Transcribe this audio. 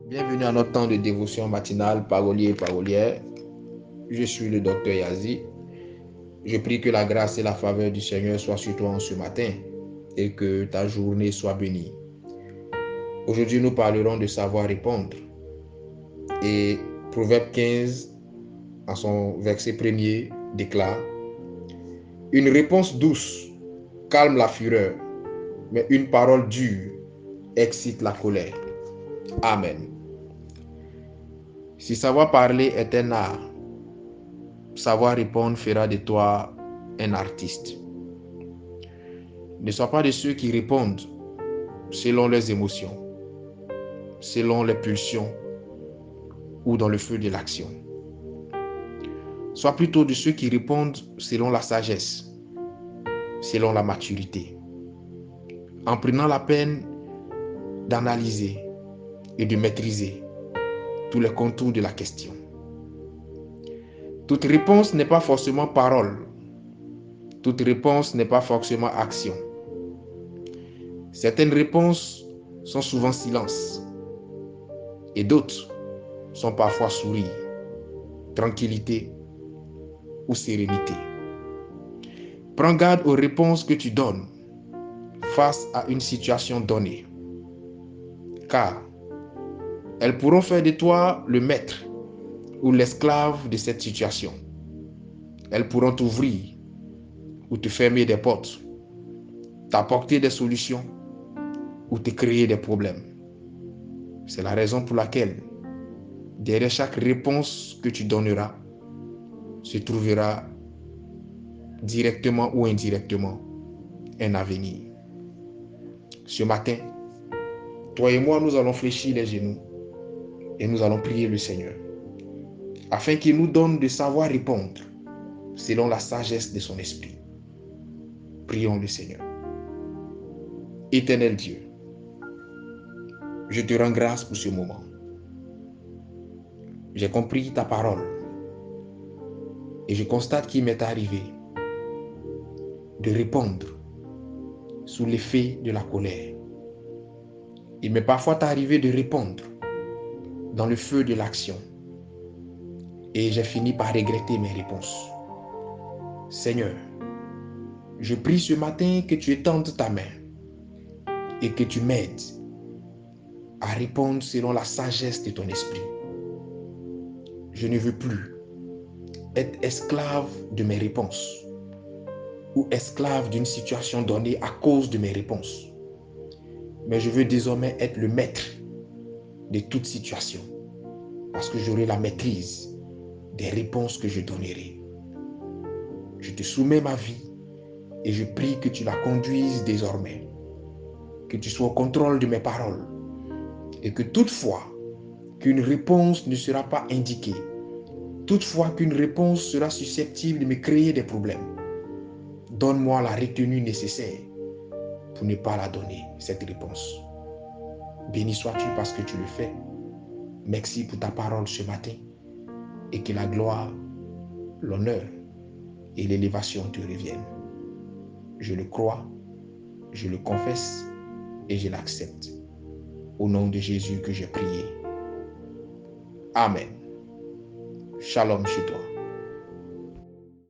Bienvenue à notre temps de dévotion matinale, parolier et parolière. Je suis le docteur Yazi. Je prie que la grâce et la faveur du Seigneur soient sur toi en ce matin et que ta journée soit bénie. Aujourd'hui, nous parlerons de savoir répondre. Et Proverbe 15, en son verset 1er, déclare: Une réponse douce calme la fureur, mais une parole dure excite la colère. Amen. Si savoir parler est un art, savoir répondre fera de toi un artiste. Ne sois pas de ceux qui répondent selon leurs émotions, selon les pulsions ou dans le feu de l'action. Sois plutôt de ceux qui répondent selon la sagesse, selon la maturité, en prenant la peine d'analyser et de maîtriser tous les contours de la question. Toute réponse n'est pas forcément parole. Toute réponse n'est pas forcément action. Certaines réponses sont souvent silence et d'autres sont parfois sourire, tranquillité ou sérénité. Prends garde aux réponses que tu donnes face à une situation donnée, car elles pourront faire de toi le maître ou l'esclave de cette situation. Elles pourront t'ouvrir ou te fermer des portes, t'apporter des solutions ou te créer des problèmes. C'est la raison pour laquelle, derrière chaque réponse que tu donneras, se trouvera directement ou indirectement un avenir. Ce matin, toi et moi, nous allons fléchir les genoux et nous allons prier le Seigneur afin qu'il nous donne de savoir répondre selon la sagesse de son esprit. Prions le Seigneur. Éternel Dieu, je te rends grâce pour ce moment. J'ai compris ta parole et je constate qu'il m'est arrivé de répondre sous l'effet de la colère. Il m'est parfois arrivé de répondre dans le feu de l'action et j'ai fini par regretter mes réponses. Seigneur, je prie ce matin que tu étendes ta main et que tu m'aides à répondre selon la sagesse de ton esprit. Je ne veux plus être esclave de mes réponses ou esclave d'une situation donnée à cause de mes réponses. Mais je veux désormais être le maître de toute situation parce que j'aurai la maîtrise des réponses que je donnerai. Je te soumets ma vie et je prie que tu la conduises désormais, que tu sois au contrôle de mes paroles et que toutefois qu'une réponse ne sera pas indiquée, toutefois qu'une réponse sera susceptible de me créer des problèmes, donne-moi la retenue nécessaire pour ne pas la donner, cette réponse. Béni sois-tu parce que tu le fais. Merci pour ta parole ce matin et que la gloire, l'honneur et l'élévation te reviennent. Je le crois, je le confesse et je l'accepte. Au nom de Jésus que j'ai prié. Amen. Shalom chez toi.